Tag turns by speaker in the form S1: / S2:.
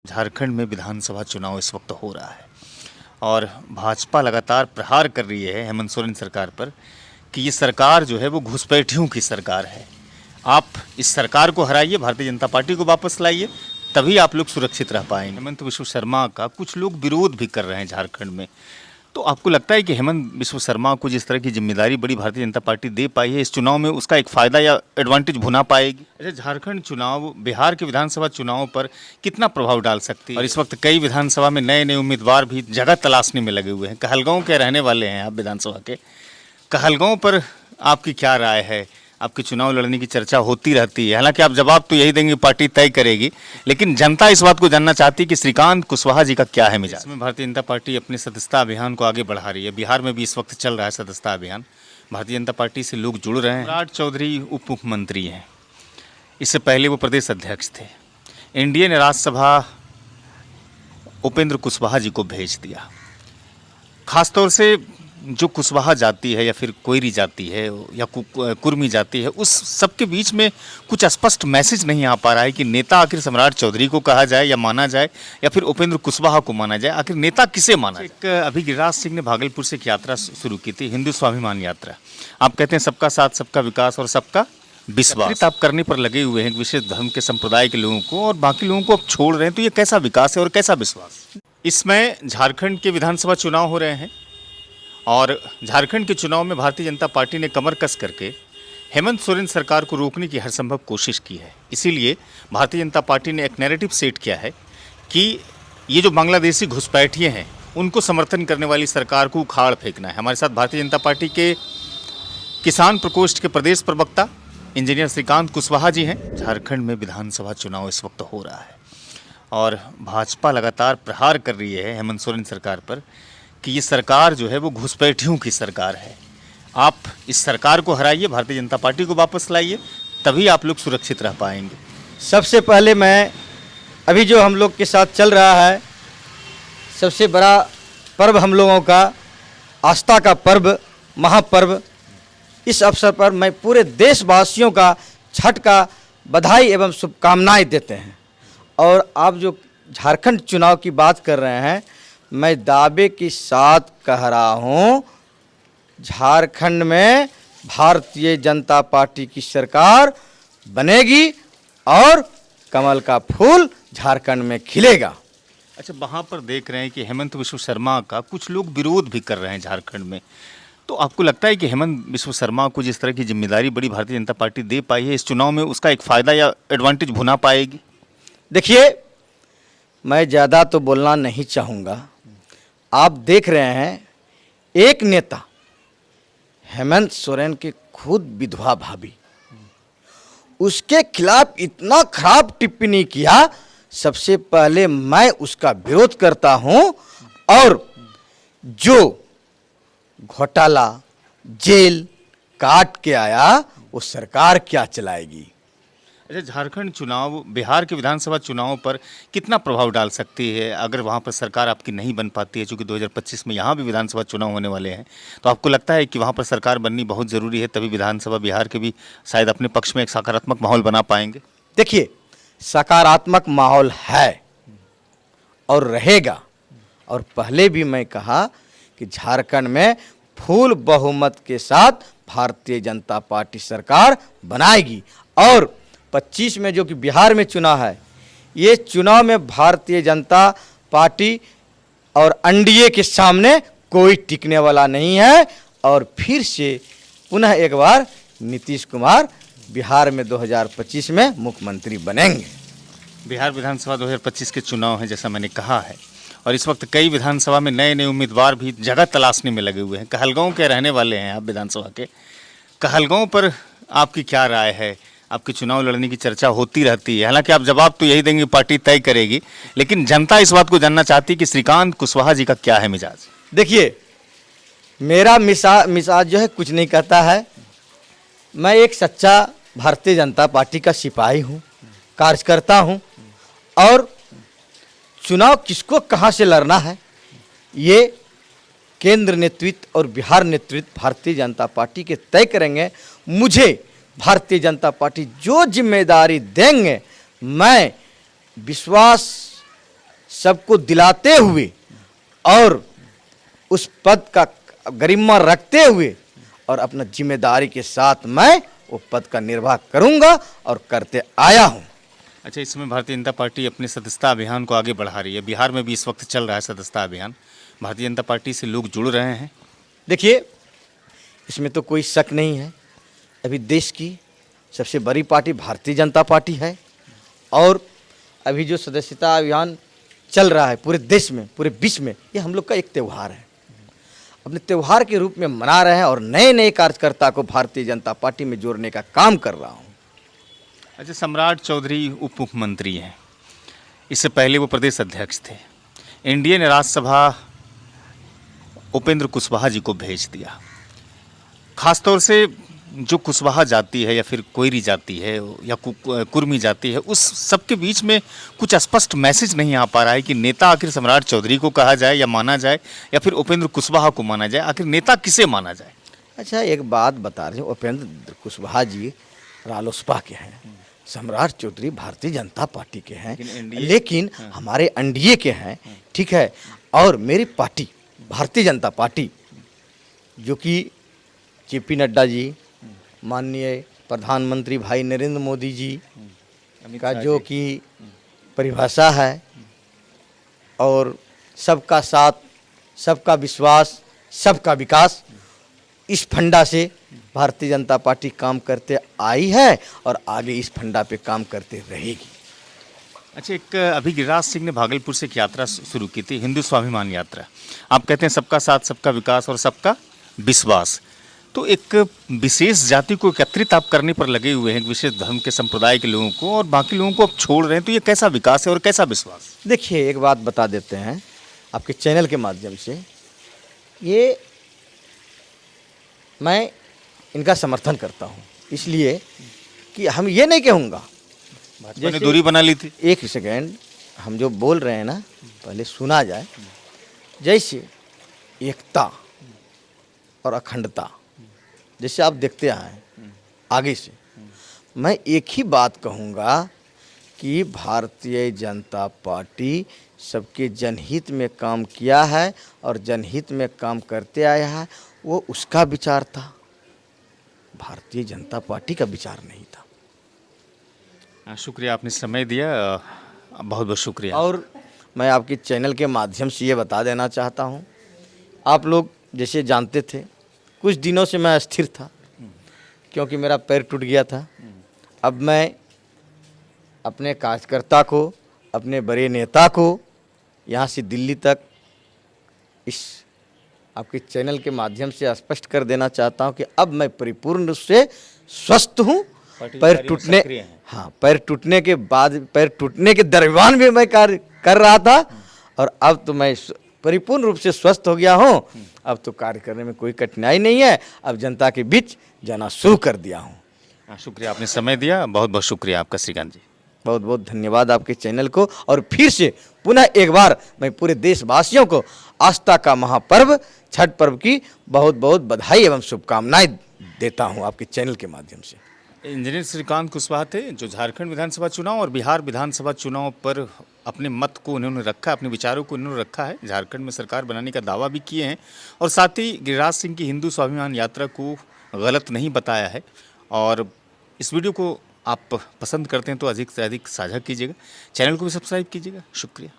S1: झारखंड में विधानसभा चुनाव इस वक्त हो रहा है और भाजपा लगातार प्रहार कर रही है हेमंत सोरेन सरकार पर कि ये सरकार जो है वो घुसपैठियों की सरकार है। आप इस सरकार को हराइए, भारतीय जनता पार्टी को वापस लाइए, तभी आप लोग सुरक्षित रह पाएंगे। हेमंत विश्व शर्मा का कुछ लोग विरोध भी कर रहे हैं झारखंड में। तो आपको लगता है कि हेमंत विश्व शर्मा को जिस तरह की जिम्मेदारी बड़ी भारतीय जनता पार्टी दे पाई है, इस चुनाव में उसका एक फ़ायदा या एडवांटेज भुना पाएगी? अच्छा, झारखंड चुनाव बिहार के विधानसभा चुनाव पर कितना प्रभाव डाल सकती है? और इस वक्त कई विधानसभा में नए नए उम्मीदवार भी जगह तलाशने में लगे हुए हैं। कहलगांव के रहने वाले हैं आप विधानसभा के। कहलगांव पर आपकी क्या राय है? आपके चुनाव लड़ने की चर्चा होती रहती है, हालांकि आप जवाब तो यही देंगे पार्टी तय करेगी, लेकिन जनता इस बात को जानना चाहती है कि श्रीकांत कुशवाहा जी का क्या है मिजाज। इसमें भारतीय जनता पार्टी अपने सदस्यता अभियान को आगे बढ़ा रही है। बिहार में भी इस वक्त चल रहा है सदस्यता अभियान। भारतीय जनता पार्टी से लोग जुड़ रहे हैं। सम्राट चौधरी उप मुख्यमंत्री हैं, इससे पहले वो प्रदेश अध्यक्ष थे। एनडीए ने राज्यसभा उपेंद्र कुशवाहा जी को भेज दिया। खासतौर से जो कुशवाहा जाति है या फिर कोयरी जाति है या कुर्मी जाति है, उस सबके बीच में कुछ स्पष्ट मैसेज नहीं आ पा रहा है कि नेता आखिर सम्राट चौधरी को कहा जाए या माना जाए या फिर उपेंद्र कुशवाहा को माना जाए। आखिर नेता किसे माना जाए? अभी गिरिराज सिंह ने भागलपुर से एक यात्रा शुरू की थी, हिंदू स्वाभिमान यात्रा। आप कहते हैं सबका साथ, सबका विकास और सबका विश्वास आप करने पर लगे हुए हैं विशेष धर्म के संप्रदाय के लोगों को, और बाकी लोगों को आप छोड़ रहे हैं। तो ये कैसा विकास है और कैसा विश्वास? इसमें झारखंड के विधानसभा चुनाव हो रहे हैं और झारखंड के चुनाव में भारतीय जनता पार्टी ने कमर कस करके हेमंत सोरेन सरकार को रोकने की हर संभव कोशिश की है। इसीलिए भारतीय जनता पार्टी ने एक नैरेटिव सेट किया है कि ये जो बांग्लादेशी घुसपैठिए हैं उनको समर्थन करने वाली सरकार को उखाड़ फेंकना है। हमारे साथ भारतीय जनता पार्टी के किसान प्रकोष्ठ के प्रदेश प्रवक्ता इंजीनियर श्रीकांत कुशवाहा जी हैं। झारखंड में विधानसभा चुनाव इस वक्त हो रहा है और भाजपा लगातार प्रहार कर रही है हेमंत सोरेन सरकार पर कि ये सरकार जो है वो घुसपैठियों की सरकार है। आप इस सरकार को हराइए, भारतीय जनता पार्टी को वापस लाइए, तभी आप लोग सुरक्षित रह पाएंगे।
S2: सबसे पहले मैं अभी जो हम लोग के साथ चल रहा है, सबसे बड़ा पर्व हम लोगों का आस्था का पर्व, महापर्व, इस अवसर पर मैं पूरे देशवासियों का छठ का बधाई एवं शुभकामनाएं देते हैं। और आप जो झारखंड चुनाव की बात कर रहे हैं, मैं दावे के साथ कह रहा हूँ, झारखंड में भारतीय जनता पार्टी की सरकार बनेगी और कमल का फूल झारखंड में खिलेगा।
S1: अच्छा, वहाँ पर देख रहे हैं कि हेमंत विश्व शर्मा का कुछ लोग विरोध भी कर रहे हैं झारखंड में। तो आपको लगता है कि हेमंत विश्व शर्मा को जिस तरह की जिम्मेदारी बड़ी भारतीय जनता पार्टी दे पाई है, इस चुनाव में उसका एक फ़ायदा या एडवांटेज भुना पाएगी?
S2: देखिए, मैं ज़्यादा तो बोलना नहीं चाहूँगा। आप देख रहे हैं एक नेता हेमंत सोरेन के खुद विधवा भाभी, उसके खिलाफ इतना खराब टिप्पणी किया। सबसे पहले मैं उसका विरोध करता हूं, और जो घोटाला जेल काट के आया वो सरकार क्या चलाएगी?
S1: अच्छा, झारखंड चुनाव बिहार के विधानसभा चुनाव पर कितना प्रभाव डाल सकती है अगर वहाँ पर सरकार आपकी नहीं बन पाती है? चूँकि 2025 में यहाँ भी विधानसभा चुनाव होने वाले हैं, तो आपको लगता है कि वहाँ पर सरकार बननी बहुत ज़रूरी है, तभी विधानसभा बिहार के भी शायद अपने पक्ष में एक सकारात्मक माहौल बना पाएंगे?
S2: देखिए, सकारात्मक माहौल है और रहेगा। और पहले भी मैं कहा कि झारखंड में फुल बहुमत के साथ भारतीय जनता पार्टी सरकार बनाएगी। और 25 में जो कि बिहार में चुनाव है, ये चुनाव में भारतीय जनता पार्टी और एनडीए के सामने कोई टिकने वाला नहीं है। और फिर से पुनः एक बार नीतीश कुमार बिहार में 2025 में मुख्यमंत्री बनेंगे।
S1: बिहार विधानसभा 2025 के चुनाव हैं, जैसा मैंने कहा है, और इस वक्त कई विधानसभा में नए नए उम्मीदवार भी जगह तलाशने में लगे हुए हैं। कहलगांव के रहने वाले हैं आप विधानसभा के। कहलगांव पर आपकी क्या राय है? आपके चुनाव लड़ने की चर्चा होती रहती है, हालांकि आप जवाब तो यही देंगे पार्टी तय करेगी, लेकिन जनता इस बात को जानना चाहती है कि श्रीकांत कुशवाहा जी का क्या है मिजाज?
S2: देखिए, मेरा मिजाज जो है कुछ नहीं कहता है। मैं एक सच्चा भारतीय जनता पार्टी का सिपाही हूँ, कार्यकर्ता हूँ, और चुनाव किसको कहाँ से लड़ना है ये केंद्र नेतृत्व और बिहार नेतृत्व भारतीय जनता पार्टी के तय करेंगे। मुझे भारतीय जनता पार्टी जो जिम्मेदारी देंगे, मैं विश्वास सबको दिलाते हुए और उस पद का गरिमा रखते हुए और अपना जिम्मेदारी के साथ मैं वो पद का निर्वाह करूंगा और करते आया हूं।
S1: अच्छा, इसमें भारतीय जनता पार्टी अपने सदस्यता अभियान को आगे बढ़ा रही है। बिहार में भी इस वक्त चल रहा है सदस्यता अभियान। भारतीय जनता पार्टी से लोग जुड़ रहे हैं।
S2: देखिए, इसमें तो कोई शक नहीं है, अभी देश की सबसे बड़ी पार्टी भारतीय जनता पार्टी है और अभी जो सदस्यता अभियान चल रहा है पूरे देश में, पूरे विश्व में, ये हम लोग का एक त्यौहार है। अपने त्यौहार के रूप में मना रहे हैं और नए नए कार्यकर्ता को भारतीय जनता पार्टी में जोड़ने का काम कर रहा हूँ।
S1: अच्छा, सम्राट चौधरी उप मुख्यमंत्री हैं, इससे पहले वो प्रदेश अध्यक्ष थे। एनडीए ने राज्यसभा उपेंद्र कुशवाहा जी को भेज दिया। खासतौर से जो कुशवाहा जाति है या फिर कोयरी जाति है या कुर्मी जाति है, उस सबके बीच में कुछ स्पष्ट मैसेज नहीं आ पा रहा है कि नेता आखिर सम्राट चौधरी को कहा जाए या माना जाए या फिर उपेंद्र कुशवाहा को माना जाए। आखिर नेता किसे माना जाए?
S2: अच्छा, एक बात बता रहे हैं, उपेंद्र कुशवाहा जी रालोसपा के हैं, सम्राट चौधरी भारतीय जनता पार्टी के हैं, लेकिन हमारे एनडीए के हैं, ठीक है। और मेरी पार्टी भारतीय जनता पार्टी, जो कि जेपी नड्डा जी, माननीय प्रधानमंत्री भाई नरेंद्र मोदी जी का जो कि परिभाषा है, और सबका साथ, सबका विश्वास, सबका विकास, इस फंडा से भारतीय जनता पार्टी काम करते आई है और आगे इस फंडा पे काम करते रहेगी।
S1: अच्छा, एक अभी गिरिराज सिंह ने भागलपुर से एक यात्रा शुरू की थी, हिंदू स्वाभिमान यात्रा। आप कहते हैं सबका साथ, सबका विकास और सबका विश्वास। तो एक विशेष जाति को एकत्रित आप करने पर लगे हुए हैं, एक विशेष धर्म के संप्रदाय के लोगों को, और बाकी लोगों को आप छोड़ रहे हैं। तो ये कैसा विकास है और कैसा विश्वास?
S2: देखिए, एक बात बता देते हैं आपके चैनल के माध्यम से, ये मैं इनका समर्थन करता हूँ, इसलिए कि हम ये नहीं कहूँगा
S1: जैसे दूरी बना ली थी।
S2: एक सेकेंड, हम जो बोल रहे हैं ना पहले सुना जाए। जैसे एकता और अखंडता, जैसे आप देखते आए आगे से, मैं एक ही बात कहूँगा कि भारतीय जनता पार्टी सबके जनहित में काम किया है और जनहित में काम करते आया है। वो उसका विचार था, भारतीय जनता पार्टी का विचार नहीं था।
S1: शुक्रिया, आपने समय दिया, बहुत बहुत शुक्रिया।
S2: और मैं आपके चैनल के माध्यम से ये बता देना चाहता हूँ, आप लोग जैसे जानते थे, कुछ दिनों से मैं अस्थिर था क्योंकि मेरा पैर टूट गया था। अब मैं अपने कार्यकर्ता को, अपने बड़े नेता को यहाँ से दिल्ली तक इस आपके चैनल के माध्यम से स्पष्ट कर देना चाहता हूँ कि अब मैं परिपूर्ण रूप से स्वस्थ हूँ। पैर टूटने के बाद, पैर टूटने के दरमियान भी मैं कार्य कर रहा था और अब तो मैं परिपूर्ण रूप से स्वस्थ हो गया हूँ। अब तो कार्य करने में कोई कठिनाई नहीं है, अब जनता के बीच जाना शुरू कर दिया हूँ।
S1: शुक्रिया, आपने समय दिया, बहुत बहुत शुक्रिया आपका श्रीकांत जी।
S2: बहुत बहुत धन्यवाद आपके चैनल को। और फिर से पुनः एक बार मैं पूरे देशवासियों को आस्था का महापर्व छठ पर्व की बहुत बहुत बधाई एवं शुभकामनाएं देता हूं आपके चैनल के माध्यम से।
S1: इंजीनियर श्रीकांत कुशवाहा थे, जो झारखंड विधानसभा चुनाव और बिहार विधानसभा चुनाव पर अपने मत को उन्होंने रखा, अपने विचारों को उन्होंने रखा है। झारखंड में सरकार बनाने का दावा भी किए हैं और साथ ही गिरिराज सिंह की हिंदू स्वाभिमान यात्रा को गलत नहीं बताया है। और इस वीडियो को आप पसंद करते हैं तो अधिक से अधिक साझा कीजिएगा, चैनल को भी सब्सक्राइब कीजिएगा। शुक्रिया।